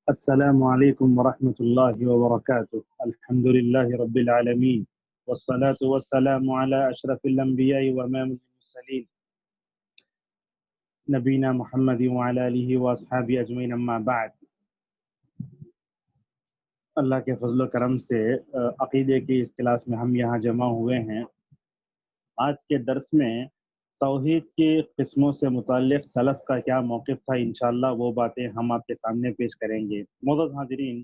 السلام علیکم ورحمۃ اللہ وبرکاتہ۔ الحمد للہ رب العالمین والصلاة والسلام علی اشرف الانبیاء وامام المرسلین نبینا محمد وعلی آلہ واصحابہ اجمعین، اما بعد۔ اللہ کے فضل و کرم سے عقیدے کی اس کلاس میں ہم یہاں جمع ہوئے ہیں۔ آج کے درس میں توحید کی قسموں سے متعلق سلف کا کیا موقف تھا، انشاءاللہ وہ باتیں ہم آپ کے سامنے پیش کریں گے۔ معزز حاضرین،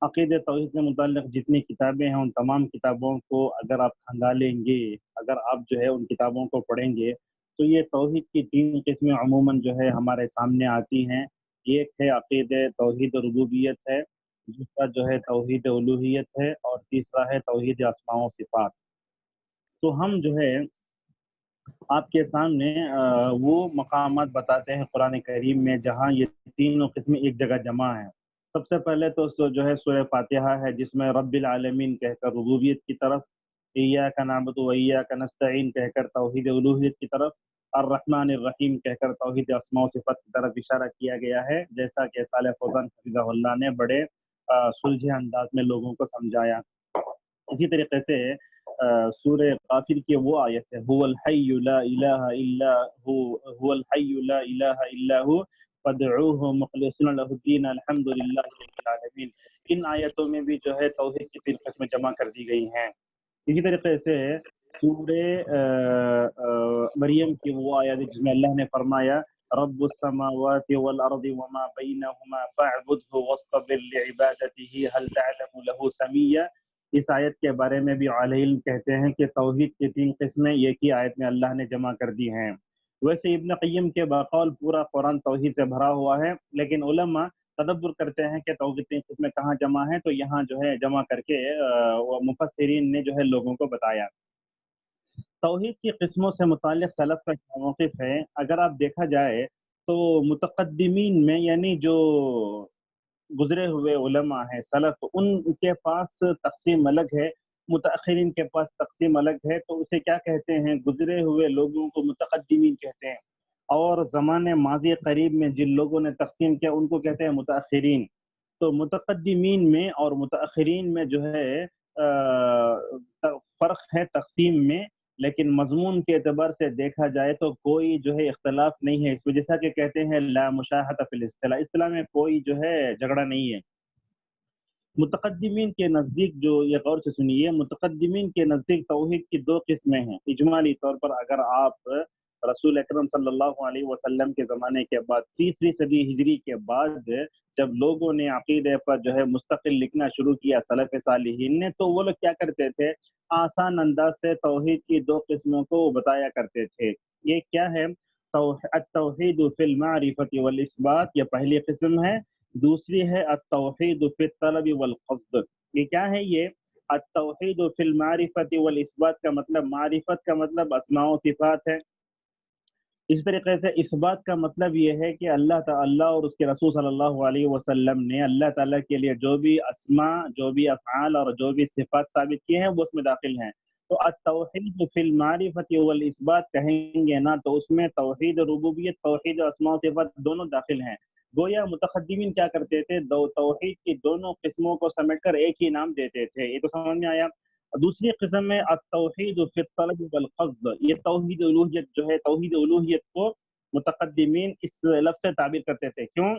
عقیدہ توحید سے متعلق جتنی کتابیں ہیں ان تمام کتابوں کو اگر آپ کھنگالیں گے، اگر آپ جو ہے ان کتابوں کو پڑھیں گے تو یہ توحید کی تین قسمیں عموماً جو ہے ہمارے سامنے آتی ہیں۔ ایک ہے عقیدہ توحید ربوبیت ہے، دوسرا جو ہے توحید الوہیت ہے، اور تیسرا ہے توحید اسماء و صفات۔ تو ہم جو ہے آپ کے سامنے وہ مقامات بتاتے ہیں قرآن کریم میں جہاں یہ تینوں قسمیں ایک جگہ جمع ہیں۔ سب سے پہلے تو جو ہے سورہ فاتحہ ہے، جس میں رب العالمین کہہ کر ربوبیت کی طرف، ایاک نعبد و ایاک نستعین کہہ کر توحید الوہیت کی طرف، الرحمن الرحیم کہہ کر توحید اسماء و صفات کی طرف اشارہ کیا گیا ہے، جیسا کہ صالح فوزان حفظہ اللہ نے بڑے سلجھے انداز میں لوگوں کو سمجھایا۔ اسی طریقے سے سورہ غافر کی وہ آیت ہے، هو الحی لا الہ الا هو، هو الحی لا الہ الا هو فادعوه مخلصین له الدین الحمد للہ رب العالمین۔ ان آیتوں میں بھی جو ہے توحید کی تین قسمیں جمع کر دی گئی ہیں۔ اسی طریقے سے سورہ مریم کی وہ آیت ہے جس میں اللہ نے فرمایا رب السماوات والارض وما بینہما فاعبدہ واصطبر لعبادتہ هل تعلم له سمیہ۔ اس آیت کے بارے میں بھی اہل علم کہتے ہیں کہ توحید کی تین قسمیں ایک ہی آیت میں اللہ نے جمع کر دی ہیں۔ ویسے ابن قیم کے بقول پورا قرآن توحید سے بھرا ہوا ہے، لیکن علماء تدبر کرتے ہیں کہ توحید تین قسمیں کہاں جمع ہیں، تو یہاں جو ہے جمع کر کے مفسرین نے جو ہے لوگوں کو بتایا۔ توحید کی قسموں سے متعلق سلف کا کیا موقف ہے، اگر آپ دیکھا جائے تو متقدمین میں یعنی جو گزرے ہوئے علماء ہیں سلف، ان کے پاس تقسیم الگ ہے، متأخرین کے پاس تقسیم الگ ہے۔ تو اسے کیا کہتے ہیں، گزرے ہوئے لوگوں کو متقدمین کہتے ہیں، اور زمانے ماضی قریب میں جن لوگوں نے تقسیم کیا ان کو کہتے ہیں متأخرین۔ تو متقدمین میں اور متأخرین میں جو ہے فرق ہے تقسیم میں، لیکن مضمون کے اعتبار سے دیکھا جائے تو کوئی جو ہے اختلاف نہیں ہے اس میں، جیسا کہ کہتے ہیں لا مشاحة فی الاصطلاح، اصطلاح میں کوئی جو ہے جھگڑا نہیں ہے۔ متقدمین کے نزدیک جو یہ غور سے سنیے، متقدمین کے نزدیک توحید کی دو قسمیں ہیں اجمالی طور پر۔ اگر آپ رسول اکرم صلی اللہ علیہ وسلم کے زمانے کے بعد تیسری صدی ہجری کے بعد جب لوگوں نے عقیدے پر جو ہے مستقل لکھنا شروع کیا سلف صالحین نے، تو وہ لوگ کیا کرتے تھے، آسان انداز سے توحید کی دو قسموں کو بتایا کرتے تھے۔ یہ کیا ہے، التوحید فی المعرفۃ والاثبات، یہ پہلی قسم ہے۔ دوسری ہے التوحید فی الطلب والقصد۔ یہ کیا ہے، یہ التوحید فی المعرفۃ والاثبات کا مطلب، معرفت کا مطلب اسماء و صفات ہے، اس طریقے سے اثبات کا مطلب یہ ہے کہ اللہ تعالی اور اس کے رسول صلی اللہ علیہ وسلم نے اللہ تعالیٰ کے لیے جو بھی اسماء، جو بھی افعال اور جو بھی صفات ثابت کیے ہیں وہ اس میں داخل ہیں۔ تو التوحید فی المعرفۃ والاثبات کہیں گے نا تو اس میں توحید ربوبیت، توحید اسماء و صفات دونوں داخل ہیں۔ گویا متقدمین کیا کرتے تھے، توحید کی دونوں قسموں کو سمیٹ کر ایک ہی نام دیتے تھے۔ یہ تو سمجھ میں آیا۔ دوسری قسم میں التوحید فی الطلب والقصد، یہ توحید الوہیت جو ہے، توحید الوہیت کو متقدمین اس لفظ سے تعبیر کرتے تھے۔ کیوں؟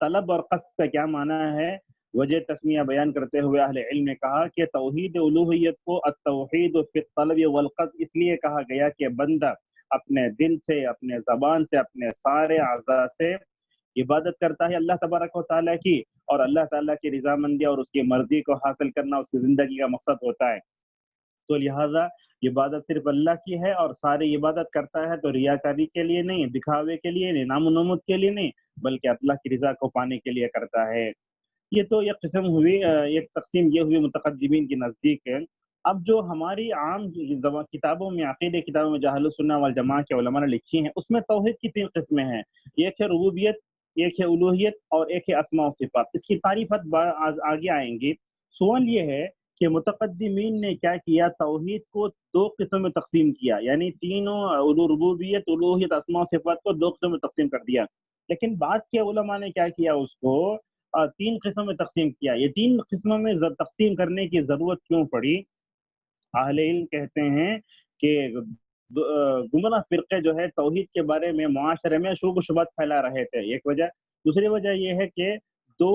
طلب اور قصد کا کیا معنی ہے، وجہ تسمیہ بیان کرتے ہوئے اہل علم نے کہا کہ توحید الوہیت کو التوحید فی الطلب والقصد اس لیے کہا گیا کہ بندہ اپنے دل سے، اپنے زبان سے، اپنے سارے اعضاء سے عبادت کرتا ہے اللہ تبارک و تعالیٰ کی، اور اللہ تعالیٰ کی رضامندی اور اس کی مرضی کو حاصل کرنا اس کی زندگی کا مقصد ہوتا ہے۔ تو لہٰذا عبادت صرف اللہ کی ہے، اور ساری عبادت کرتا ہے تو ریاکاری کے لیے نہیں، دکھاوے کے لیے نہیں، نام و نمود کے لیے نہیں، بلکہ اللہ کی رضا کو پانے کے لیے کرتا ہے۔ یہ تو ایک قسم ہوئی، ایک تقسیم یہ ہوئی متقدمین کے نزدیک ہے۔ اب جو ہماری عام کتابوں میں، عقیدے کتابوں میں جو اہل سنہ والجماعہ کے علماء نے لکھی ہیں، اس میں توحید کی تین قسمیں ہیں، ایک ہے ربوبیت، ایک ہے الوہیت، اور ایک ہے اسماء و صفات۔ اس کی تعریفات آگے آئیں گی۔ سوال یہ ہے کہ متقدمین نے کیا کیا، توحید کو دو قسم میں تقسیم کیا، یعنی تینوں ربوبیت، الوہیت، اسماء و صفات کو دو قسم میں تقسیم کر دیا۔ لیکن بعد کے علماء نے کیا کیا، اس کو 3 قسموں میں تقسیم کیا۔ یہ 3 قسموں میں تقسیم کرنے کی ضرورت کیوں پڑی؟ اہل علم کہتے ہیں کہ گمراہ فرقے جو ہے توحید کے بارے میں معاشرے میں شوب و شبہات پھیلا رہے تھے، ایک وجہ۔ دوسری وجہ یہ ہے کہ دو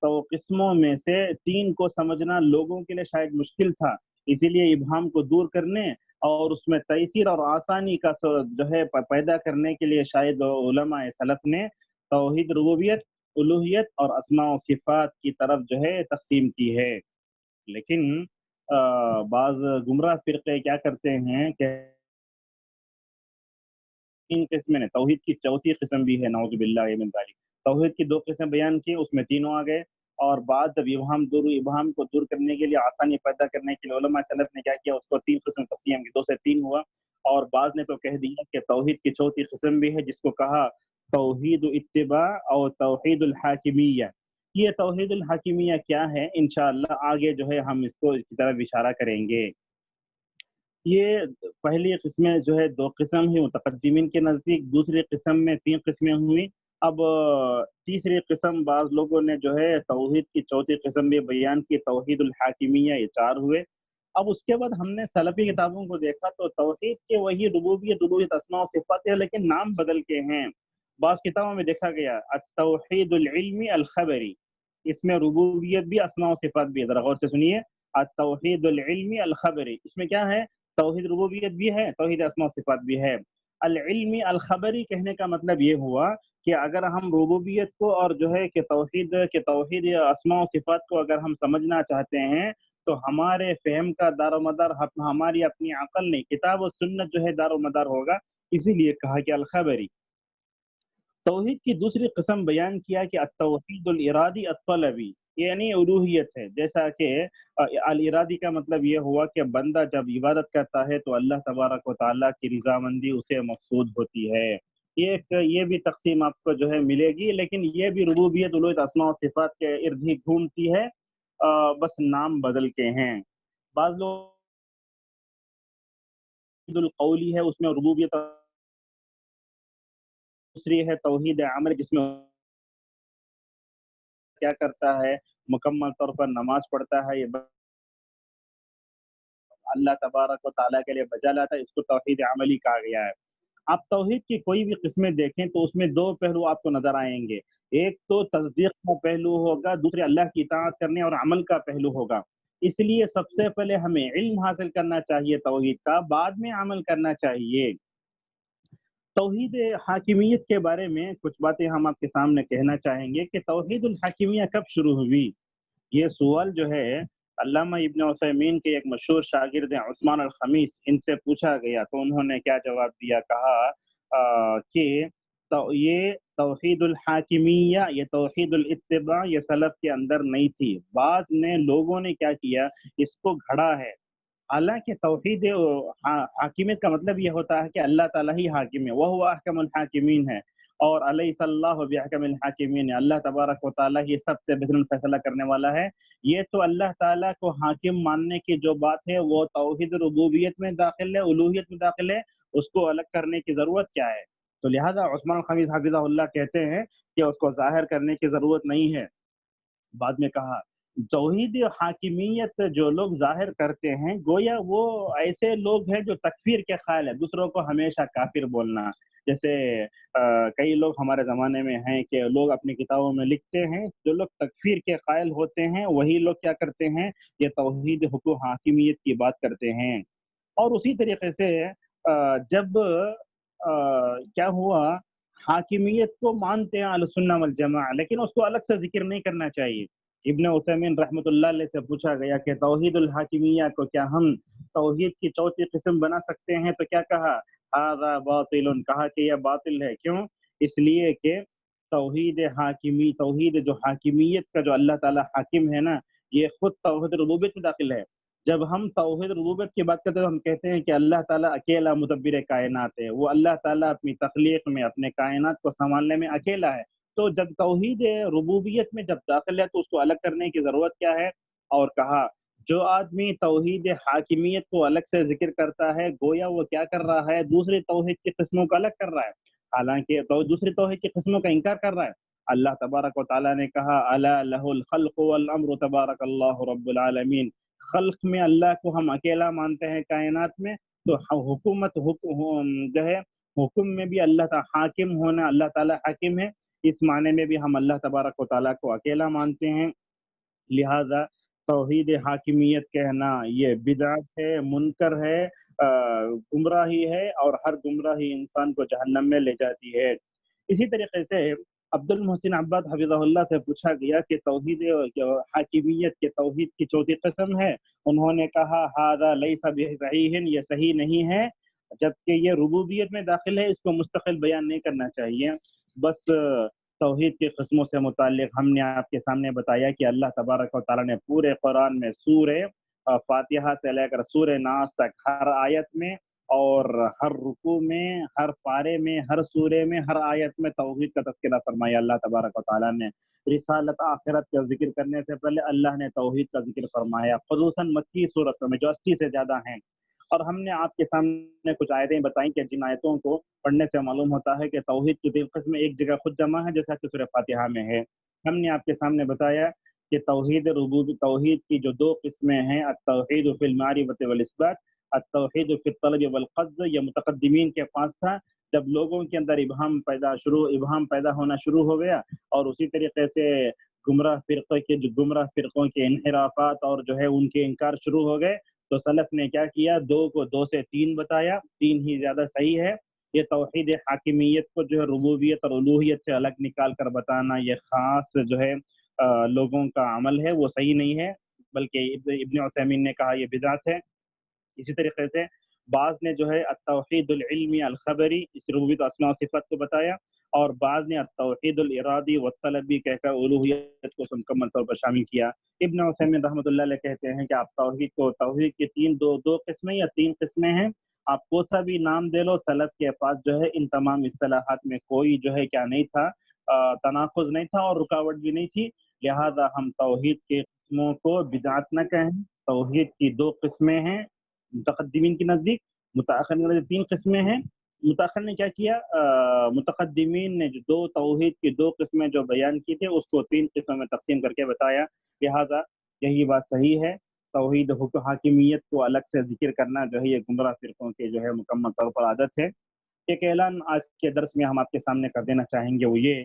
تو قسموں میں سے 3 کو سمجھنا لوگوں کے لیے شاید مشکل تھا، اسی لیے ابہام کو دور کرنے اور اس میں تیسیر اور آسانی کا جو ہے پیدا کرنے کے لیے شاید علماء سلف نے توحید ربوبیت، الوہیت اور اسماء و صفات کی طرف جو ہے تقسیم کی ہے۔ لیکن بعض گمراہ فرقے کیا کرتے ہیں کہ 3 قسمیں نے، توحید کی چوتھی قسم بھی ہے، نعوذ باللہ من ذالک۔ توحید کی 2 قسمیں بیان کی، اس میں تینوں آ گئے، اور بعد جب ابہام کو دور کرنے کے لیے، آسانی پیدا کرنے کے لیے علماء سلف نے کیا کیا، اس کو 3 قسم تقسیم کی، 2 سے 3 ہوا، اور بعض نے تو کہہ دیا کہ توحید کی چوتھی قسم بھی ہے، جس کو کہا توحید اتباع اور توحید الحاکمیہ۔ یہ توحید الحاکمیہ کیا ہے، انشاءاللہ آگے جو ہے ہم اس کو اس کی طرف اشارہ کریں گے۔ یہ پہلی قسمیں جو ہے 2 قسم ہی متقدمین کے نزدیک، دوسری قسم میں 3 قسمیں ہوئی۔ اب تیسری قسم بعض لوگوں نے جو ہے توحید کی چوتھی قسم بھی بیان کی، توحید الحاکمیہ، یہ 4 ہوئے۔ اب اس کے بعد ہم نے سلفی کتابوں کو دیکھا تو توحید کے وہی ربوبیت، الوہیت، اسماء و صفات ہے، لیکن نام بدل کے ہیں۔ بعض کتابوں میں دیکھا گیا التوحید العلمی الخبری، اس میں ربوبیت بھی، اسماء و صفات بھی ہے، ذرا غور سے سنیے، التوحید العلمی الخبری، اس میں کیا ہے، توحید ربوبیت بھی ہے، توحید اسماء و صفات بھی ہے۔ العلمی الخبری کہنے کا مطلب یہ ہوا کہ اگر ہم ربوبیت کو اور جو ہے کہ توحید اسماء و صفات کو اگر ہم سمجھنا چاہتے ہیں تو ہمارے فہم کا دار و مدار ہماری اپنی عقل نہیں، کتاب و سنت جو ہے دار و مدار ہوگا، اسی لیے کہا کہ الخبری۔ توحید کی دوسری قسم بیان کیا کہ التوحید الارادی الطلبی، یعنی الوہیت ہے، جیسا کہ الارادی کا مطلب یہ ہوا کہ بندہ جب عبادت کرتا ہے تو اللہ تبارک و تعالیٰ کی رضامندی اسے مقصود ہوتی ہے۔ یہ بھی تقسیم آپ کو جو ہے ملے گی، لیکن یہ بھی ربوبیت، الوہیت، اسماء و صفات کے ارد ہی گھومتی ہے، بس نام بدل کے ہیں۔ بعض لوگ القولی ہے، اس میں ربوبیت، دوسری ہے توحید عمل، جس میں کیا کرتا ہے، مکمل طور پر نماز پڑھتا ہے، یہ اللہ تبارک و تعالیٰ کے لیے بجا لاتا ہے، اس کو توحید عملی کہا گیا ہے۔ آپ توحید کی کوئی بھی قسمیں دیکھیں تو اس میں 2 پہلو آپ کو نظر آئیں گے، ایک تو تصدیق کا پہلو ہوگا، دوسرے اللہ کی اطاعت کرنے اور عمل کا پہلو ہوگا۔ اس لیے سب سے پہلے ہمیں علم حاصل کرنا چاہیے توحید کا، بعد میں عمل کرنا چاہیے۔ توحید حاکمیت کے بارے میں کچھ باتیں ہم آپ کے سامنے کہنا چاہیں گے کہ توحید الحاکمیہ کب شروع ہوئی۔ یہ سوال جو ہے علامہ ابن عثیمین کے ایک مشہور شاگرد ہیں عثمان الخمیس، ان سے پوچھا گیا تو انہوں نے کیا جواب دیا، کہا کہ یہ توحید الحاکمیہ، یہ توحید الاتباع، یہ سلف کے اندر نہیں تھی، بعض نے لوگوں نے کیا کیا، اس کو گھڑا ہے۔ حالانکہ توحید حاکمیت کا مطلب یہ ہوتا ہے کہ اللہ تعالیٰ ہی حاکم ہے، وہ احکم الحاکمین ہے، اور الیس اللہ بحکم الحاکمین، اللہ تبارک و تعالیٰ ہی سب سے بہترین فیصلہ کرنے والا ہے۔ یہ تو اللہ تعالیٰ کو حاکم ماننے کی جو بات ہے وہ توحید ربوبیت میں داخل ہے، الوہیت میں داخل ہے، اس کو الگ کرنے کی ضرورت کیا ہے؟ تو لہذا عثمان الخمیس حفظہ اللہ کہتے ہیں کہ اس کو ظاہر کرنے کی ضرورت نہیں ہے۔ بعد میں کہا توحید حاکمیت جو لوگ ظاہر کرتے ہیں گویا وہ ایسے لوگ ہیں جو تکفیر کے قائل ہیں، دوسروں کو ہمیشہ کافر بولنا، جیسے کئی لوگ ہمارے زمانے میں ہیں کہ لوگ اپنی کتابوں میں لکھتے ہیں، جو لوگ تکفیر کے قائل ہوتے ہیں وہی لوگ کیا کرتے ہیں، یہ توحید حقوق حاکمیت کی بات کرتے ہیں۔ اور اسی طریقے سے جب کیا ہوا، حاکمیت کو مانتے ہیں اہل السنہ والجماعہ، لیکن اس کو الگ سے ذکر نہیں کرنا چاہیے۔ ابن عثیمین رحمۃ اللہ علیہ سے پوچھا گیا کہ توحید الحاکمیہ کو کیا ہم توحید کی چوتھی قسم بنا سکتے ہیں، تو کیا کہا، ھذا باطل، کہا کہ یہ باطل ہے۔ کیوں؟ اس لیے کہ توحید جو حاکمیت کا جو اللہ تعالیٰ حاکم ہے نا، یہ خود توحید ربوبیت میں داخل ہے۔ جب ہم توحید ربوبیت کی بات کرتے ہیں تو ہم کہتے ہیں کہ اللہ تعالیٰ اکیلا مدبر کائنات ہے، وہ اللہ تعالیٰ اپنی تخلیق میں، اپنے کائنات کو سنبھالنے میں اکیلا ہے۔ تو جب توحید ربوبیت میں جب داخل ہے تو اس کو الگ کرنے کی ضرورت کیا ہے؟ اور کہا جو آدمی توحید حاکمیت کو الگ سے ذکر کرتا ہے گویا وہ کیا کر رہا ہے، دوسری توحید کی قسموں کو الگ کر رہا ہے۔ حالانکہ تو دوسری توحید کی قسموں کا انکار کر رہا ہے. اللہ تبارک و تعالیٰ نے کہا الا لہ الخلق والامر تبارک اللہ رب العالمین. خلق میں اللہ کو ہم اکیلا مانتے ہیں کائنات میں، تو حکومت جو ہے حکم میں بھی اللہ تعالیٰ حاکم ہونا، اللہ تعالیٰ حاکم ہے، اس معنی میں بھی ہم اللہ تبارک و تعالیٰ کو اکیلا مانتے ہیں. لہذا توحید حاکمیت کہنا یہ بدعت ہے، منکر ہے، گمراہی ہے، اور ہر گمراہی انسان کو جہنم میں لے جاتی ہے. اسی طریقے سے عبد المحسن عباد حفظہ اللہ سے پوچھا گیا کہ توحید حاکمیت کے توحید کی چوتھی قسم ہے. انہوں نے کہا ھذا لیس بصحیح، یہ صحیح نہیں ہے، جبکہ یہ ربوبیت میں داخل ہے، اس کو مستقل بیان نہیں کرنا چاہیے. بس توحید کی قسموں سے متعلق ہم نے آپ کے سامنے بتایا کہ اللہ تبارک و تعالیٰ نے پورے قرآن میں سورہ فاتحہ سے لے کر سورہ ناس تک ہر آیت میں اور ہر رکوع میں، ہر پارے میں، ہر سورے میں، ہر آیت میں توحید کا تذکرہ فرمایا. اللہ تبارک و تعالیٰ نے رسالت آخرت کا ذکر کرنے سے پہلے اللہ نے توحید کا ذکر فرمایا، خصوصاً مکی صورتوں میں جو 80 سے زیادہ ہیں. اور ہم نے آپ کے سامنے کچھ آیتیں بتائیں کہ جن آیتوں کو پڑھنے سے معلوم ہوتا ہے کہ توحید کی تین قسمیں ایک جگہ خود جمع ہے، جیسا کہ سورہ فاتحہ میں ہے. ہم نے آپ کے سامنے بتایا کہ توحید کی جو دو قسمیں ہیں، التوحید فی المعرفۃ والاثبات، التوحید فی الطلب والقصد، یہ متقدمین کے پاس تھا. جب لوگوں کے اندر ابہام پیدا ہونا شروع ہو گیا، اور اسی طریقے سے گمراہ فرقوں کے انحرافات اور جو ہے ان کے انکار شروع ہو گئے، تو سلف نے کیا کیا، دو کو دو سے تین بتایا، تین ہی زیادہ صحیح ہے. یہ توحید حاکمیت کو جو ہے ربوبیت اور الوہیت سے الگ نکال کر بتانا، یہ خاص جو ہے لوگوں کا عمل ہے، وہ صحیح نہیں ہے، بلکہ ابن عثیمین نے کہا یہ بدعت ہے. اسی طریقے سے بعض نے جو ہے التوحید العلمی الخبری اس ربوبیت اسماء و صفات کو بتایا، اور بعض نے التوحید الارادی والطلبی کہہ کر الوہیت کو مکمل طور پر شامل کیا. ابن عثیمین رحمۃ اللہ علیہ کہتے ہیں کہ آپ توحید کی دو قسمیں یا تین قسمیں ہیں، آپ کو سا بھی نام دے لو، سلف کے پاس جو ہے ان تمام اصطلاحات میں کوئی جو ہے کیا نہیں تھا، تناقض نہیں تھا اور رکاوٹ بھی نہیں تھی. لہذا ہم توحید کے قسموں کو بدعت نہ کہیں. توحید کی دو قسمیں ہیں متقدمین کے نزدیک، متأخرین کے نزدیک تین قسمیں ہیں. متأخر نے کیا کیا، متقدمین نے جو توحید کی دو قسمیں جو بیان کی تھے اس کو تین قسموں میں تقسیم کر کے بتایا. لہذا یہی بات صحیح ہے. توحید حاکمیت کو الگ سے ذکر کرنا جو ہے یہ گمراہ فرقوں کے جو ہے مکمل طور پر عادت ہے. ایک اعلان آج کے درس میں ہم آپ کے سامنے کر دینا چاہیں گے، وہ یہ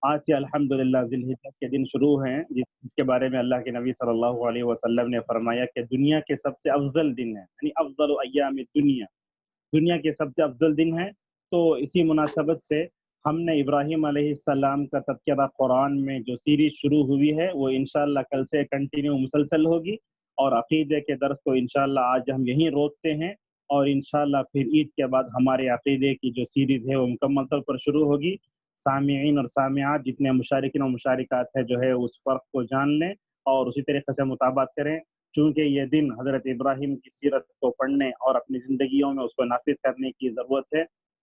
آج سے الحمدللہ ذی الحجہ کے دن شروع ہیں، جس کے بارے میں اللہ کے نبی صلی اللہ علیہ وسلم نے فرمایا کہ دنیا کے سب سے افضل دن ہے، یعنی افضل ایام دنیا کے سب سے افضل دن ہے. تو اسی مناسبت سے ہم نے ابراہیم علیہ السلام کا تذکرہ قرآن میں جو سیریز شروع ہوئی ہے وہ انشاءاللہ کل سے کنٹینیو مسلسل ہوگی، اور عقیدے کے درس کو انشاءاللہ آج ہم یہیں روکتے ہیں، اور انشاءاللہ پھر عید کے بعد ہمارے عقیدے کی جو سیریز ہے وہ مکمل طور پر شروع ہوگی. سامعین اور سامعات جتنے مشارکین و مشارکات ہیں جو ہے اس فرق کو جان لیں اور اسی طریقے سے مطابقت کریں، چونکہ یہ دن حضرت ابراہیم کی سیرت کو پڑھنے اور اپنی زندگیوں میں اس کو نافذ کرنے کی ضرورت ہے.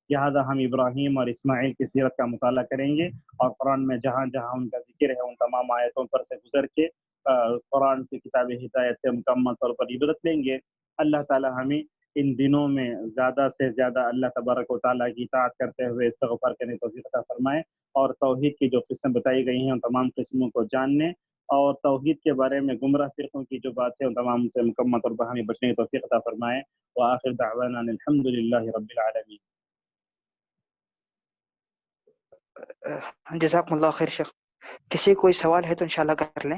لہٰذا ہم ابراہیم اور اسماعیل کی سیرت کا مطالعہ کریں گے، اور قرآن میں جہاں جہاں ان کا ذکر ہے ان تمام آیتوں پر سے گزر کے قرآن کی کتاب ہدایت سے مکمل طور پر عبرت لیں گے. اللہ تعالی ہمیں ان دنوں میں زیادہ سے زیادہ اللہ تبارک و تعالیٰ کی اطاعت کرتے ہوئے استغفار کرنے کی توفیق عطا فرمائے، اور توحید کی جو قسمیں بتائی گئی ہیں ان تمام قسموں کو جاننے اور توحید کے بارے میں گمراہ فرقوں کی جو بات ہے ان تمام سے مکمل طور پر ہمیں بچنے کی توفیق عطا فرمائے. وآخر دعوانا الحمدللہ رب العالمین. جزاکم اللہ خیر شیخ. کسی کوئی سوال ہے تو انشاءاللہ کر لیں.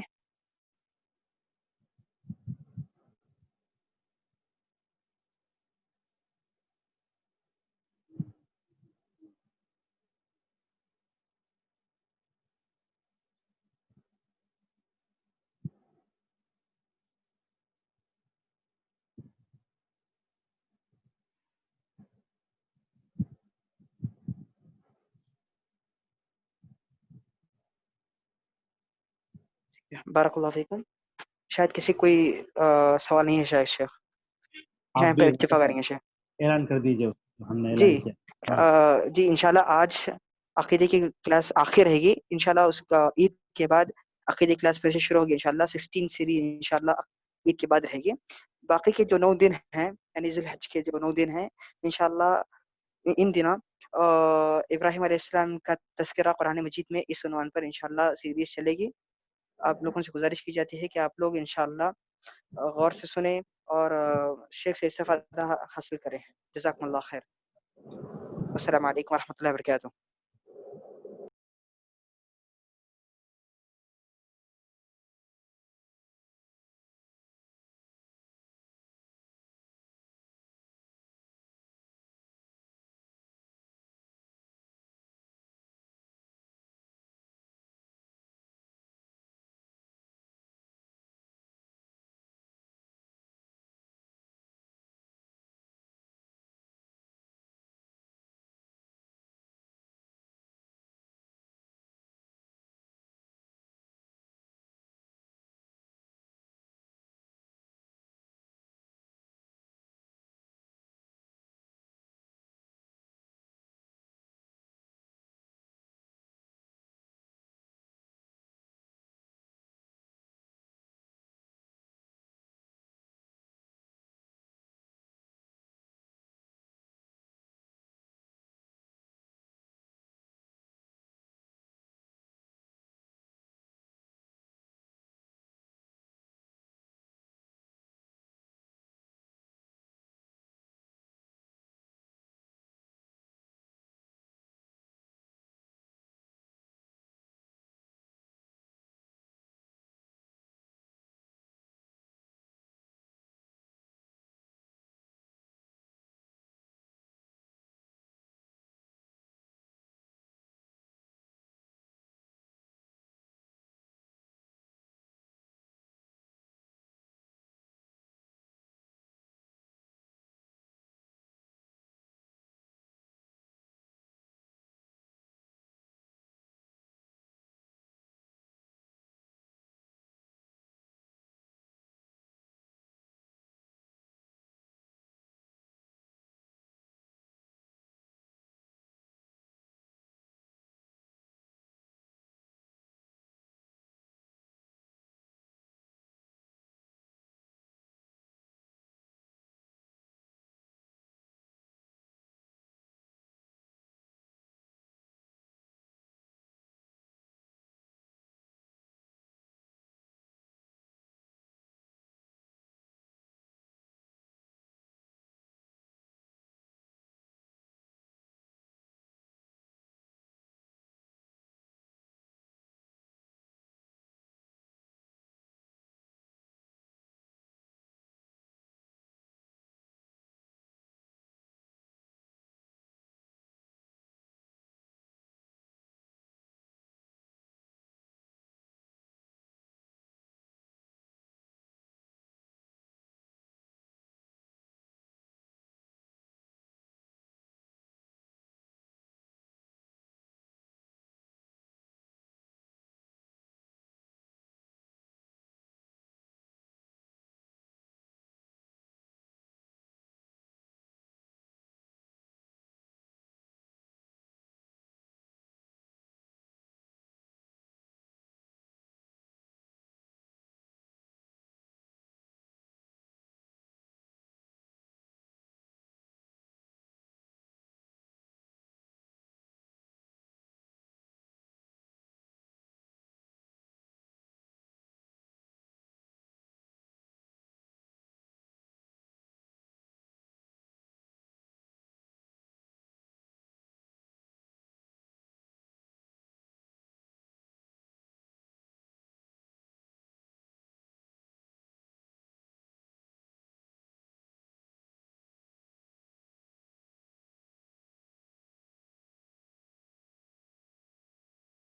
بارک اللہ فیکم. شاید کسی کوئی سوال نہیں ہے شاید شیخ. یہاں پر اتفاق کریں گے شیخ. اعلان کر دیجیے. ہم نے جی اعلان کیا. جی انشاءاللہ آج عقیدے کی کلاس آخر رہے گی. انشاءاللہ اس کا عید کے بعد عقیدے کلاس پھر سے شروع ہوگی انشاءاللہ. 16 سیریز انشاءاللہ عید کے بعد رہے گی. باقی کے جو 9 دن ہیں یعنی ذی الحج کے جو 9 دن ہیں انشاءاللہ ان دنوں ابراہیم علیہ السلام کا تذکرہ قرآن مجید میں اس عنوان پر انشاءاللہ سیریز چلے گی. آپ لوگوں سے گزارش کی جاتی ہے کہ آپ لوگ انشاءاللہ غور سے سنیں اور شیخ سے استفادہ حاصل کریں. جزاکم اللہ خیر. السلام علیکم ورحمۃ اللہ وبرکاتہ.